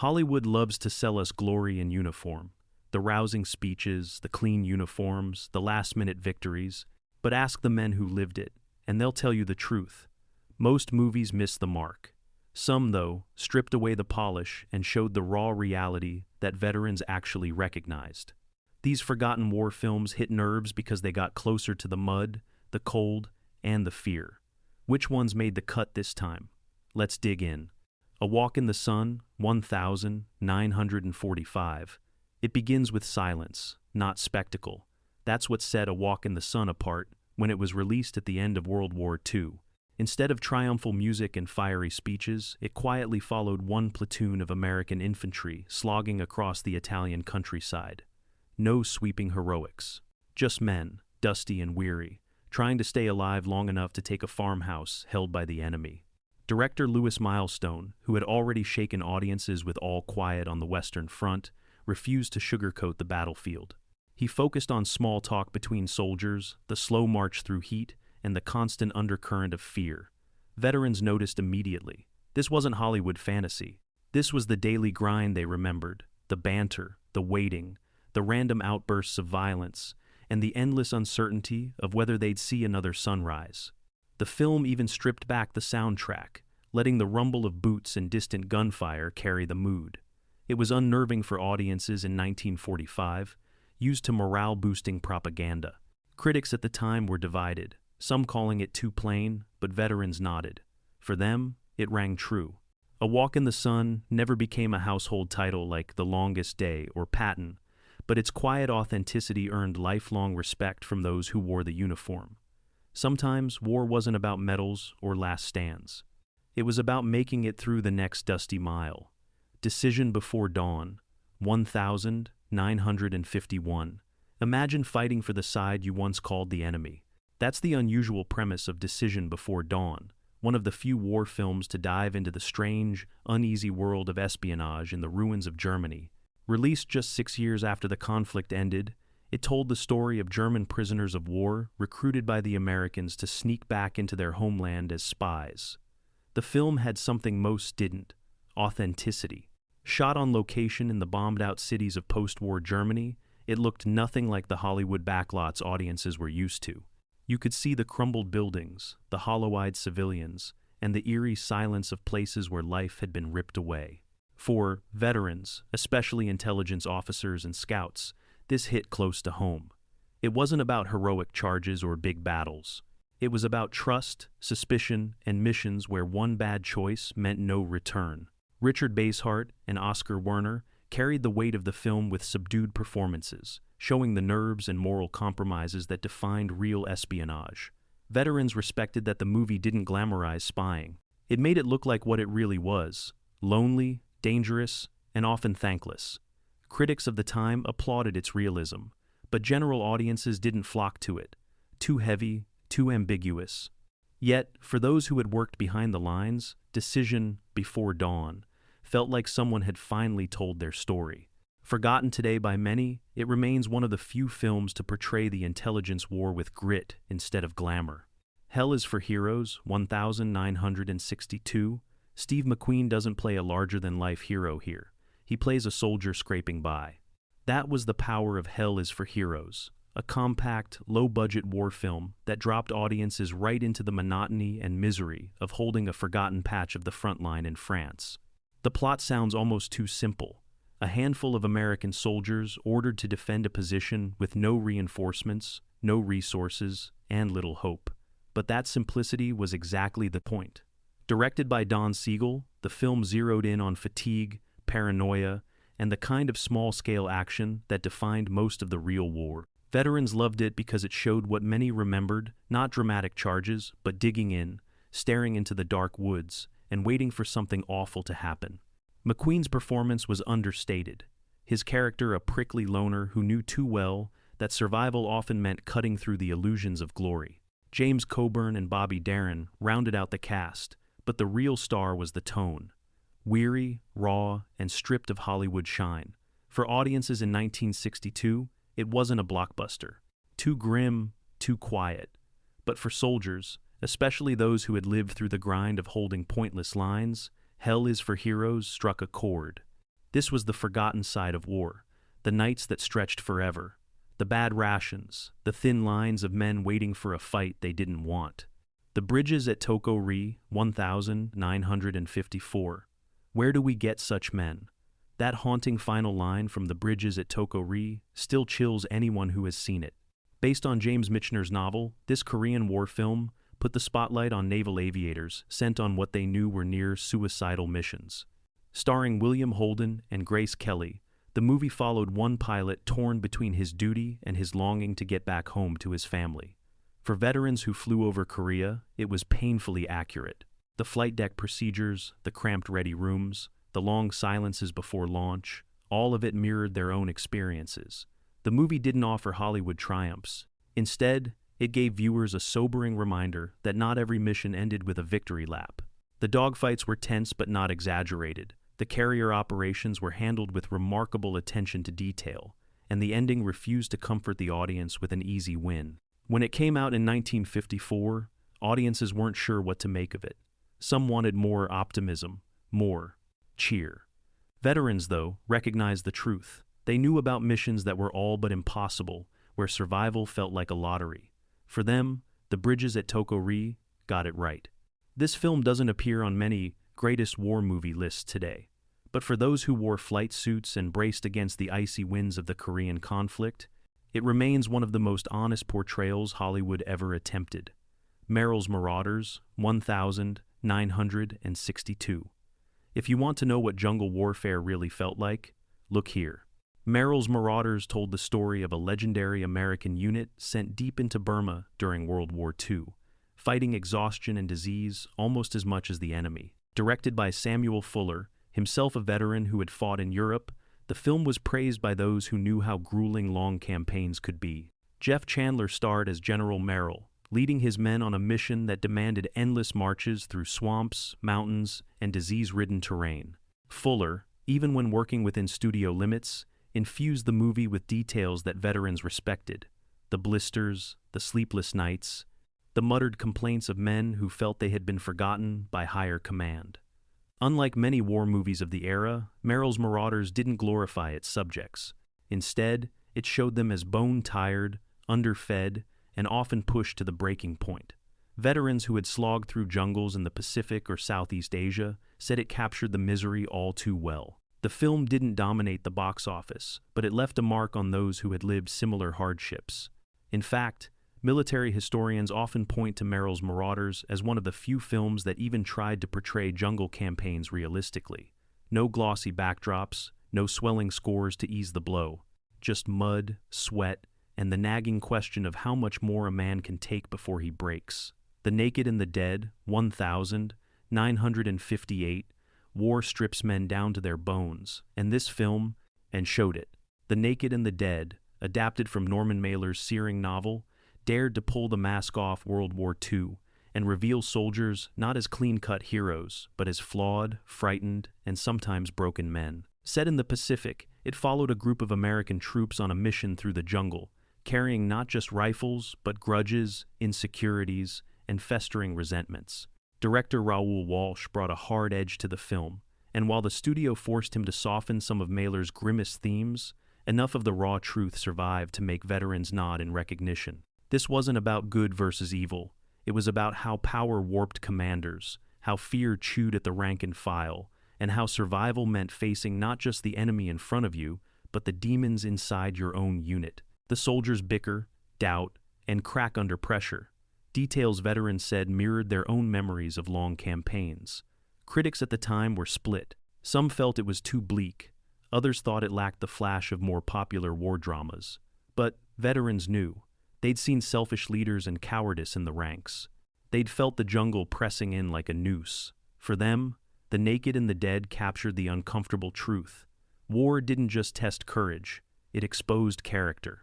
Hollywood loves to sell us glory in uniform. The rousing speeches, the clean uniforms, the last-minute victories. But ask the men who lived it, and they'll tell you the truth. Most movies miss the mark. Some, though, stripped away the polish and showed the raw reality that veterans actually recognized. These forgotten war films hit nerves because they got closer to the mud, the cold, and the fear. Which ones made the cut this time? Let's dig in. A Walk in the Sun, 1945. It begins with silence, not spectacle. That's what set A Walk in the Sun apart when it was released at the end of World War II. Instead of triumphal music and fiery speeches, it quietly followed one platoon of American infantry slogging across the Italian countryside. No sweeping heroics. Just men, dusty and weary, trying to stay alive long enough to take a farmhouse held by the enemy. Director Lewis Milestone, who had already shaken audiences with All Quiet on the Western Front, refused to sugarcoat the battlefield. He focused on small talk between soldiers, the slow march through heat, and the constant undercurrent of fear. Veterans noticed immediately. This wasn't Hollywood fantasy. This was the daily grind they remembered, the banter, the waiting, the random outbursts of violence, and the endless uncertainty of whether they'd see another sunrise. The film even stripped back the soundtrack, letting the rumble of boots and distant gunfire carry the mood. It was unnerving for audiences in 1945, used to morale-boosting propaganda. Critics at the time were divided, some calling it too plain, but veterans nodded. For them, it rang true. A Walk in the Sun never became a household title like The Longest Day or Patton, but its quiet authenticity earned lifelong respect from those who wore the uniform. Sometimes war wasn't about medals or last stands. It was about making it through the next dusty mile. Decision Before Dawn, 1951. Imagine fighting for the side you once called the enemy. That's the unusual premise of Decision Before Dawn, one of the few war films to dive into the strange, uneasy world of espionage in the ruins of Germany. Released just 6 years after the conflict ended, it told the story of German prisoners of war recruited by the Americans to sneak back into their homeland as spies. The film had something most didn't: authenticity. Shot on location in the bombed-out cities of post-war Germany, it looked nothing like the Hollywood backlots audiences were used to. You could see the crumbled buildings, the hollow-eyed civilians, and the eerie silence of places where life had been ripped away. For veterans, especially intelligence officers and scouts, this hit close to home. It wasn't about heroic charges or big battles. It was about trust, suspicion, and missions where one bad choice meant no return. Richard Basehart and Oscar Werner carried the weight of the film with subdued performances, showing the nerves and moral compromises that defined real espionage. Veterans respected that the movie didn't glamorize spying. It made it look like what it really was: lonely, dangerous, and often thankless. Critics of the time applauded its realism, but general audiences didn't flock to it. Too heavy, too ambiguous. Yet, for those who had worked behind the lines, Decision Before Dawn felt like someone had finally told their story. Forgotten today by many, it remains one of the few films to portray the intelligence war with grit instead of glamour. Hell is for Heroes, 1962. Steve McQueen doesn't play a larger-than-life hero here. He plays a soldier scraping by. That was the power of Hell is for Heroes, a compact, low-budget war film that dropped audiences right into the monotony and misery of holding a forgotten patch of the front line in France. The plot sounds almost too simple. A handful of American soldiers ordered to defend a position with no reinforcements, no resources, and little hope. But that simplicity was exactly the point. Directed by Don Siegel, the film zeroed in on fatigue, paranoia, and the kind of small-scale action that defined most of the real war. Veterans loved it because it showed what many remembered: not dramatic charges, but digging in, staring into the dark woods, and waiting for something awful to happen. McQueen's performance was understated. His character, a prickly loner who knew too well that survival often meant cutting through the illusions of glory. James Coburn and Bobby Darin rounded out the cast, but the real star was the tone. Weary, raw, and stripped of Hollywood shine. For audiences in 1962, it wasn't a blockbuster. Too grim, too quiet. But for soldiers, especially those who had lived through the grind of holding pointless lines, Hell is for Heroes struck a chord. This was the forgotten side of war, the nights that stretched forever, the bad rations, the thin lines of men waiting for a fight they didn't want. The bridges at Toko-Ri, 1954. Where do we get such men? That haunting final line from the bridges at Toko-Ri still chills anyone who has seen it. Based on James Michener's novel, this Korean War film put the spotlight on naval aviators sent on what they knew were near-suicidal missions. Starring William Holden and Grace Kelly, the movie followed one pilot torn between his duty and his longing to get back home to his family. For veterans who flew over Korea, it was painfully accurate. The flight deck procedures, the cramped ready rooms, the long silences before launch, all of it mirrored their own experiences. The movie didn't offer Hollywood triumphs. Instead, it gave viewers a sobering reminder that not every mission ended with a victory lap. The dogfights were tense but not exaggerated. The carrier operations were handled with remarkable attention to detail, and the ending refused to comfort the audience with an easy win. When it came out in 1954, audiences weren't sure what to make of it. Some wanted more optimism, more cheer. Veterans, though, recognized the truth. They knew about missions that were all but impossible, where survival felt like a lottery. For them, the bridges at Toko-Ri got it right. This film doesn't appear on many greatest war movie lists today, but for those who wore flight suits and braced against the icy winds of the Korean conflict, it remains one of the most honest portrayals Hollywood ever attempted. Merrill's Marauders, 1962. If you want to know what jungle warfare really felt like, look here. Merrill's Marauders told the story of a legendary American unit sent deep into Burma during World War II, fighting exhaustion and disease almost as much as the enemy. Directed by Samuel Fuller, himself a veteran who had fought in Europe, the film was praised by those who knew how grueling long campaigns could be. Jeff Chandler starred as General Merrill, leading his men on a mission that demanded endless marches through swamps, mountains, and disease-ridden terrain. Fuller, even when working within studio limits, infused the movie with details that veterans respected: the blisters, the sleepless nights, the muttered complaints of men who felt they had been forgotten by higher command. Unlike many war movies of the era, Merrill's Marauders didn't glorify its subjects. Instead, it showed them as bone-tired, underfed, and often pushed to the breaking point. Veterans who had slogged through jungles in the Pacific or Southeast Asia said it captured the misery all too well. The film didn't dominate the box office, but it left a mark on those who had lived similar hardships. In fact, military historians often point to Merrill's Marauders as one of the few films that even tried to portray jungle campaigns realistically. No glossy backdrops, no swelling scores to ease the blow, just mud, sweat, and the nagging question of how much more a man can take before he breaks. The Naked and the Dead, 1958, war strips men down to their bones, and this film showed it. The Naked and the Dead, adapted from Norman Mailer's searing novel, dared to pull the mask off World War II and reveal soldiers not as clean-cut heroes, but as flawed, frightened, and sometimes broken men. Set in the Pacific, it followed a group of American troops on a mission through the jungle, carrying not just rifles, but grudges, insecurities, and festering resentments. Director Raoul Walsh brought a hard edge to the film, and while the studio forced him to soften some of Mailer's grimmest themes, enough of the raw truth survived to make veterans nod in recognition. This wasn't about good versus evil. It was about how power warped commanders, how fear chewed at the rank and file, and how survival meant facing not just the enemy in front of you, but the demons inside your own unit. The soldiers bicker, doubt, and crack under pressure. Details veterans said mirrored their own memories of long campaigns. Critics at the time were split. Some felt it was too bleak. Others thought it lacked the flash of more popular war dramas. But veterans knew. They'd seen selfish leaders and cowardice in the ranks. They'd felt the jungle pressing in like a noose. For them, The Naked and the Dead captured the uncomfortable truth. War didn't just test courage, it exposed character.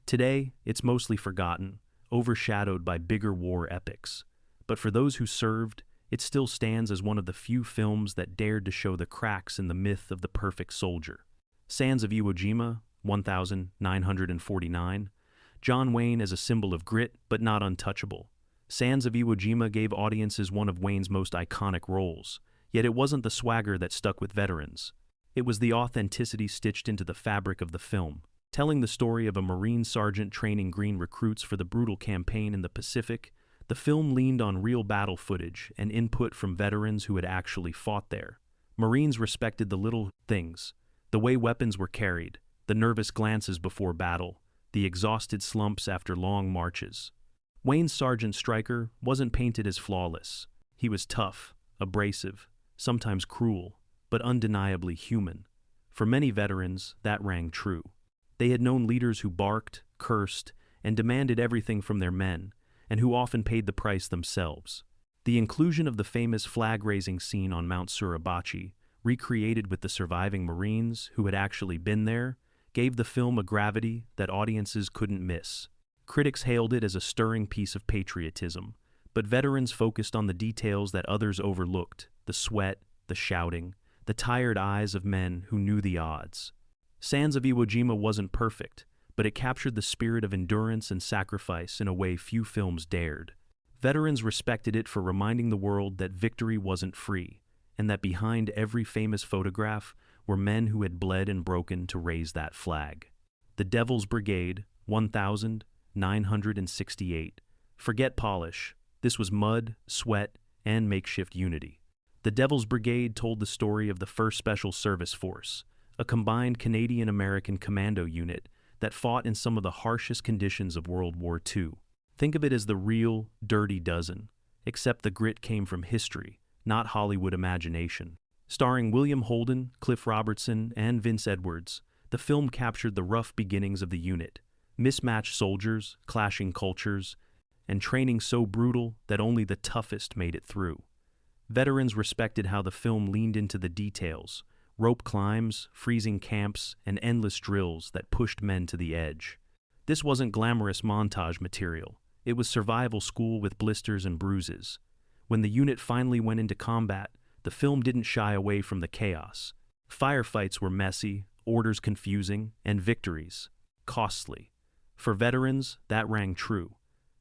Today, it's mostly forgotten, overshadowed by bigger war epics. But for those who served, it still stands as one of the few films that dared to show the cracks in the myth of the perfect soldier. Sands of Iwo Jima, 1949. John Wayne as a symbol of grit, but not untouchable. Sands of Iwo Jima gave audiences one of Wayne's most iconic roles, yet it wasn't the swagger that stuck with veterans. It was the authenticity stitched into the fabric of the film, telling the story of a Marine sergeant training Green recruits for the brutal campaign in the Pacific. The film leaned on real battle footage and input from veterans who had actually fought there. Marines respected the little things, the way weapons were carried, the nervous glances before battle, the exhausted slumps after long marches. Wayne's Sergeant Stryker wasn't painted as flawless. He was tough, abrasive, sometimes cruel, but undeniably human. For many veterans, that rang true. They had known leaders who barked, cursed, and demanded everything from their men, and who often paid the price themselves. The inclusion of the famous flag-raising scene on Mount Suribachi, recreated with the surviving Marines who had actually been there, gave the film a gravity that audiences couldn't miss. Critics hailed it as a stirring piece of patriotism, but veterans focused on the details that others overlooked: the sweat, the shouting, the tired eyes of men who knew the odds. Sands of Iwo Jima wasn't perfect, but it captured the spirit of endurance and sacrifice in a way few films dared. Veterans respected it for reminding the world that victory wasn't free, and that behind every famous photograph were men who had bled and broken to raise that flag. The Devil's Brigade, 1968. Forget polish. This was mud, sweat, and makeshift unity. The Devil's Brigade told the story of the 1st Special Service Force, a combined Canadian-American commando unit that fought in some of the harshest conditions of World War II. Think of it as the real, dirty dozen, except the grit came from history, not Hollywood imagination. Starring William Holden, Cliff Robertson, and Vince Edwards, the film captured the rough beginnings of the unit: mismatched soldiers, clashing cultures, and training so brutal that only the toughest made it through. Veterans respected how the film leaned into the details: rope climbs, freezing camps, and endless drills that pushed men to the edge. This wasn't glamorous montage material. It was survival school with blisters and bruises. When the unit finally went into combat, the film didn't shy away from the chaos. Firefights were messy, orders confusing, and victories costly. For veterans, that rang true.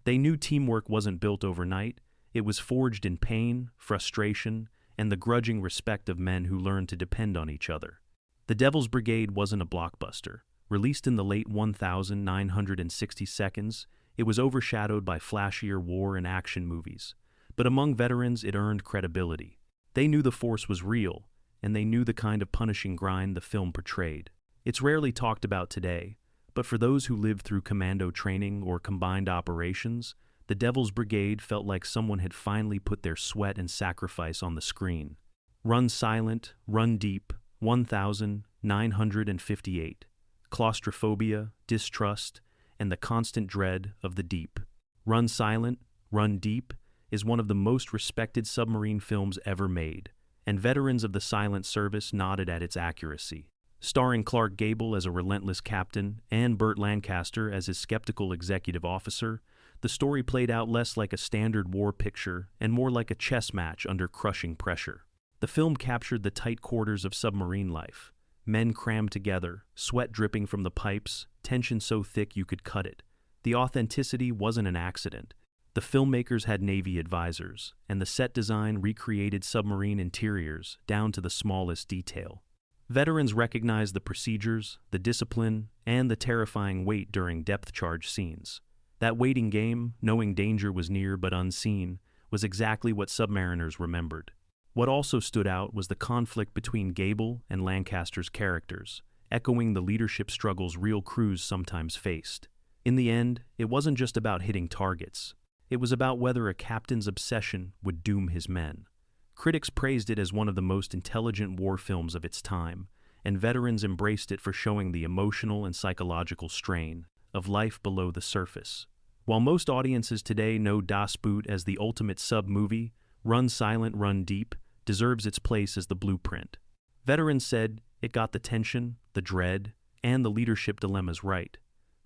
They knew teamwork wasn't built overnight. It was forged in pain, frustration, and the grudging respect of men who learned to depend on each other. The Devil's Brigade wasn't a blockbuster. Released in the late 1960 seconds, it was overshadowed by flashier war and action movies. But among veterans, it earned credibility. They knew the force was real, and they knew the kind of punishing grind the film portrayed. It's rarely talked about today, but for those who lived through commando training or combined operations, the Devil's Brigade felt like someone had finally put their sweat and sacrifice on the screen. Run Silent, Run Deep, 1958. Claustrophobia, distrust, and the constant dread of the deep. Run Silent, Run Deep is one of the most respected submarine films ever made, and veterans of the silent service nodded at its accuracy. Starring Clark Gable as a relentless captain and Burt Lancaster as his skeptical executive officer, the story played out less like a standard war picture and more like a chess match under crushing pressure. The film captured the tight quarters of submarine life. Men crammed together, sweat dripping from the pipes, tension so thick you could cut it. The authenticity wasn't an accident. The filmmakers had Navy advisors, and the set design recreated submarine interiors down to the smallest detail. Veterans recognized the procedures, the discipline, and the terrifying wait during depth charge scenes. That waiting game, knowing danger was near but unseen, was exactly what submariners remembered. What also stood out was the conflict between Gable and Lancaster's characters, echoing the leadership struggles real crews sometimes faced. In the end, it wasn't just about hitting targets. It was about whether a captain's obsession would doom his men. Critics praised it as one of the most intelligent war films of its time, and veterans embraced it for showing the emotional and psychological strain of life below the surface. While most audiences today know Das Boot as the ultimate sub-movie, Run Silent, Run Deep deserves its place as the blueprint. Veterans said it got the tension, the dread, and the leadership dilemmas right.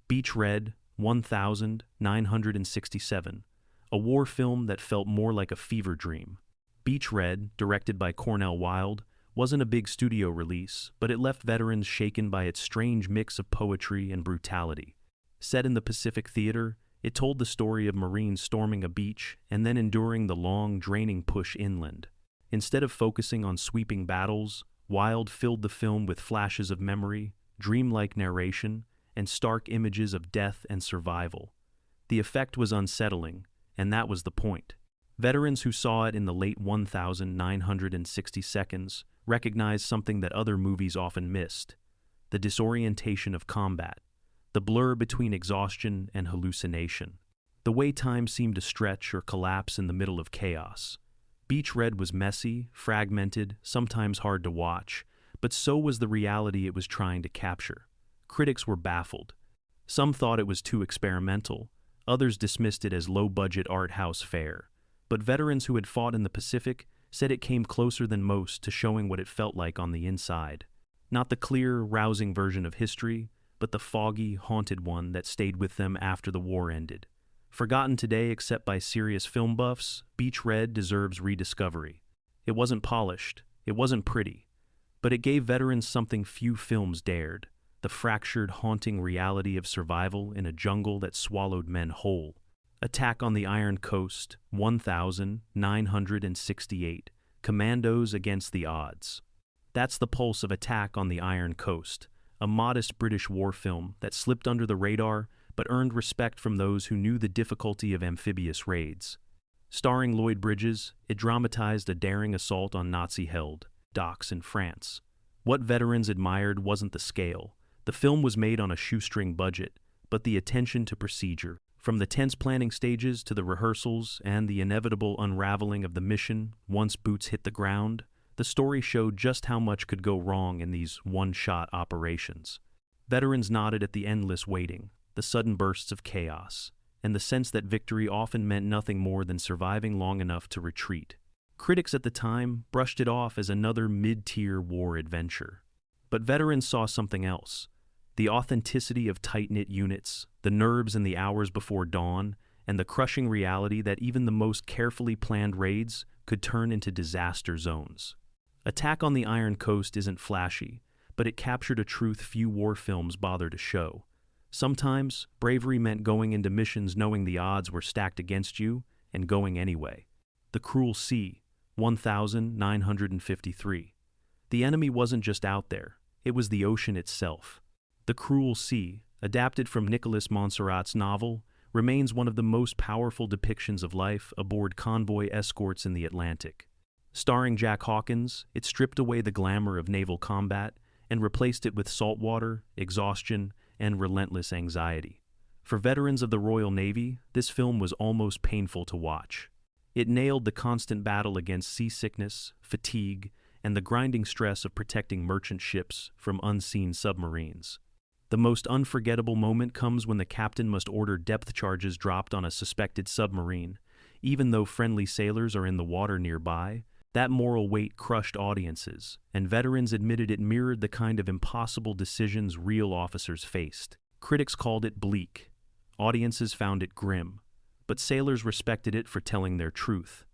Beach Red, 1967, a war film that felt more like a fever dream. Beach Red, directed by Cornell Wilde, wasn't a big studio release, but it left veterans shaken by its strange mix of poetry and brutality. Set in the Pacific Theater, it told the story of Marines storming a beach and then enduring the long, draining push inland. Instead of focusing on sweeping battles Wild filled the film with flashes of memory, dreamlike narration, and stark images of death and survival. The effect was unsettling, and that was the point. Veterans who saw it in the late 1960 seconds recognized something that other movies often missed: the disorientation of combat, the blur between exhaustion and hallucination, the way time seemed to stretch or collapse in the middle of chaos. Beach Red was messy, fragmented, sometimes hard to watch, but so was the reality it was trying to capture. Critics were baffled. Some thought it was too experimental, others dismissed it as low-budget art house fare. But veterans who had fought in the Pacific said it came closer than most to showing what it felt like on the inside. Not the clear, rousing version of history, but the foggy, haunted one that stayed with them after the war ended. Forgotten today except by serious film buffs, Beach Red deserves rediscovery. It wasn't polished, it wasn't pretty, but it gave veterans something few films dared: the fractured, haunting reality of survival in a jungle that swallowed men whole. Attack on the Iron Coast, 1968. Commandos against the odds. That's the pulse of Attack on the Iron Coast, a modest British war film that slipped under the radar but earned respect from those who knew the difficulty of amphibious raids. Starring Lloyd Bridges, it dramatized a daring assault on Nazi-held docks in France. What veterans admired wasn't the scale. The film was made on a shoestring budget, but the attention to procedure. From the tense planning stages to the rehearsals and the inevitable unraveling of the mission once boots hit the ground, the story showed just how much could go wrong in these one-shot operations. Veterans nodded at the endless waiting, the sudden bursts of chaos, and the sense that victory often meant nothing more than surviving long enough to retreat. Critics at the time brushed it off as another mid-tier war adventure. But veterans saw something else: the authenticity of tight-knit units, the nerves in the hours before dawn, and the crushing reality that even the most carefully planned raids could turn into disaster zones. Attack on the Iron Coast isn't flashy, but it captured a truth few war films bother to show. Sometimes, bravery meant going into missions knowing the odds were stacked against you and going anyway. The Cruel Sea, 1953. The enemy wasn't just out there, it was the ocean itself. The Cruel Sea, adapted from Nicholas Montserrat's novel, remains one of the most powerful depictions of life aboard convoy escorts in the Atlantic. Starring Jack Hawkins, it stripped away the glamour of naval combat and replaced it with saltwater, exhaustion, and relentless anxiety. For veterans of the Royal Navy, this film was almost painful to watch. It nailed the constant battle against seasickness, fatigue, and the grinding stress of protecting merchant ships from unseen submarines. The most unforgettable moment comes when the captain must order depth charges dropped on a suspected submarine. Even though friendly sailors are in the water nearby, that moral weight crushed audiences, and veterans admitted it mirrored the kind of impossible decisions real officers faced. Critics called it bleak. Audiences found it grim. But sailors respected it for telling their truth.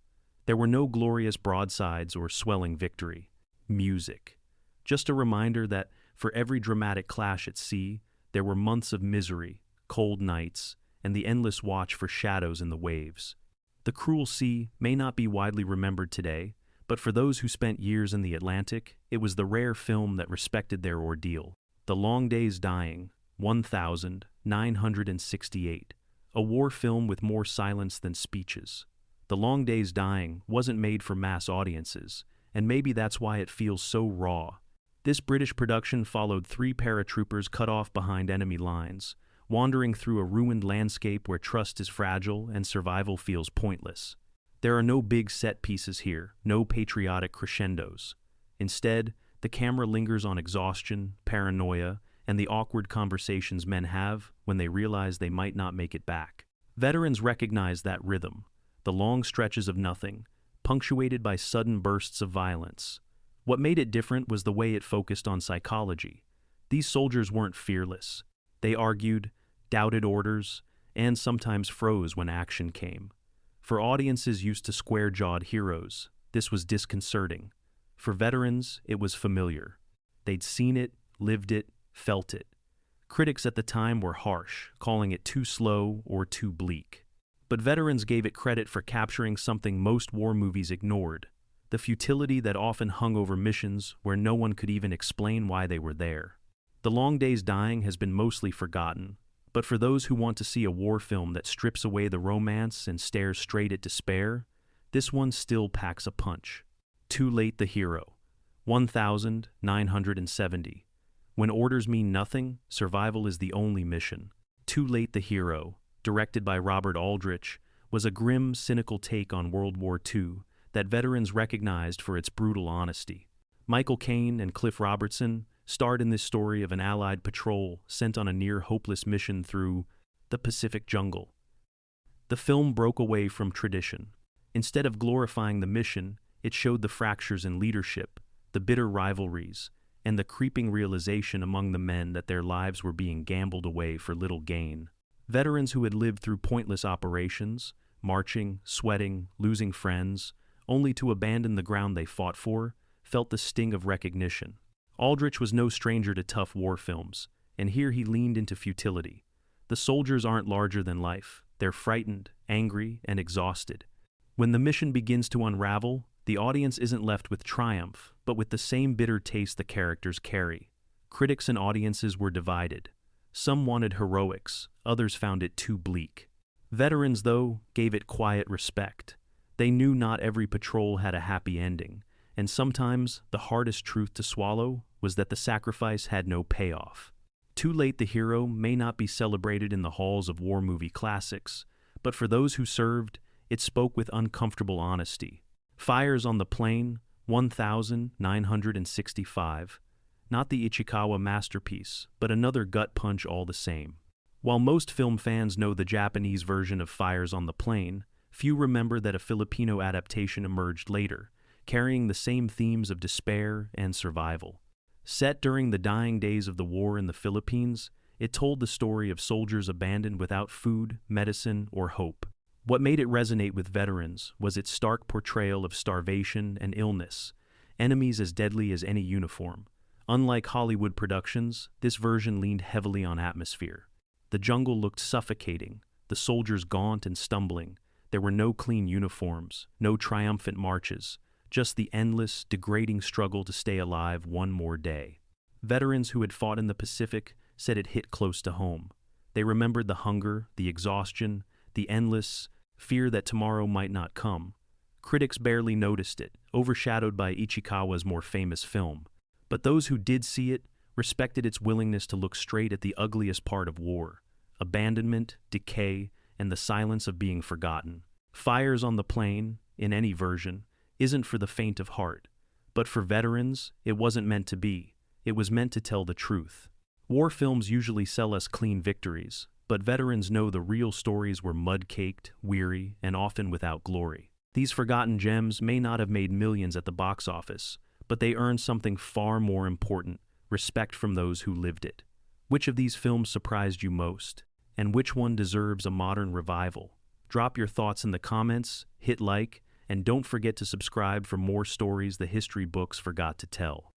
There were no glorious broadsides or swelling victory. Music. Just a reminder that for every dramatic clash at sea, there were months of misery, cold nights, and the endless watch for shadows in the waves. The Cruel Sea may not be widely remembered today, but for those who spent years in the Atlantic, it was the rare film that respected their ordeal. The Long Day's Dying, 1968. A war film with more silence than speeches. The Long Day's Dying wasn't made for mass audiences, and maybe that's why it feels so raw. This British production followed 3 paratroopers cut off behind enemy lines, wandering through a ruined landscape where trust is fragile and survival feels pointless. There are no big set pieces here, no patriotic crescendos. Instead, the camera lingers on exhaustion, paranoia, and the awkward conversations men have when they realize they might not make it back. Veterans recognize that rhythm, the long stretches of nothing, punctuated by sudden bursts of violence. What made it different was the way it focused on psychology. These soldiers weren't fearless. They argued, doubted orders, and sometimes froze when action came. For audiences used to square-jawed heroes, this was disconcerting. For veterans, it was familiar. They'd seen it, lived it, felt it. Critics at the time were harsh, calling it too slow or too bleak. But veterans gave it credit for capturing something most war movies ignored: the futility that often hung over missions where no one could even explain why they were there. The Long Day's Dying has been mostly forgotten, but for those who want to see a war film that strips away the romance and stares straight at despair, this one still packs a punch. Too Late the Hero. 1970. When orders mean nothing, survival is the only mission. Too Late the Hero, directed by Robert Aldrich, was a grim, cynical take on World War II that veterans recognized for its brutal honesty. Michael Caine and Cliff Robertson starred in this story of an Allied patrol sent on a near-hopeless mission through the Pacific jungle. The film broke away from tradition. Instead of glorifying the mission, it showed the fractures in leadership, the bitter rivalries, and the creeping realization among the men that their lives were being gambled away for little gain. Veterans who had lived through pointless operations, marching, sweating, losing friends, only to abandon the ground they fought for, felt the sting of recognition. Aldrich was no stranger to tough war films, and here he leaned into futility. The soldiers aren't larger than life. They're frightened, angry, and exhausted. When the mission begins to unravel, the audience isn't left with triumph, but with the same bitter taste the characters carry. Critics and audiences were divided. Some wanted heroics, others found it too bleak. Veterans, though, gave it quiet respect. They knew not every patrol had a happy ending, and sometimes the hardest truth to swallow was that the sacrifice had no payoff. Too Late the Hero may not be celebrated in the halls of war movie classics, but for those who served, it spoke with uncomfortable honesty. Fires on the Plain, 1965. Not the Ichikawa masterpiece, but another gut punch all the same. While most film fans know the Japanese version of Fires on the Plain, few remember that a Filipino adaptation emerged later, carrying the same themes of despair and survival. Set during the dying days of the war in the Philippines, it told the story of soldiers abandoned without food, medicine, or hope. What made it resonate with veterans was its stark portrayal of starvation and illness, enemies as deadly as any uniform. Unlike Hollywood productions, this version leaned heavily on atmosphere. The jungle looked suffocating, the soldiers gaunt and stumbling. There were no clean uniforms, no triumphant marches, just the endless, degrading struggle to stay alive one more day. Veterans who had fought in the Pacific said it hit close to home. They remembered the hunger, the exhaustion, the endless fear that tomorrow might not come. Critics barely noticed it, overshadowed by Ichikawa's more famous film. But those who did see it respected its willingness to look straight at the ugliest part of war: abandonment, decay, and the silence of being forgotten. Fires on the Plain, in any version, isn't for the faint of heart. But for veterans, it wasn't meant to be. It was meant to tell the truth. War films usually sell us clean victories, but veterans know the real stories were mud-caked, weary, and often without glory. These forgotten gems may not have made millions at the box office, but they earned something far more important: respect from those who lived it. Which of these films surprised you most? And which one deserves a modern revival? Drop your thoughts in the comments, hit like, and don't forget to subscribe for more stories the history books forgot to tell.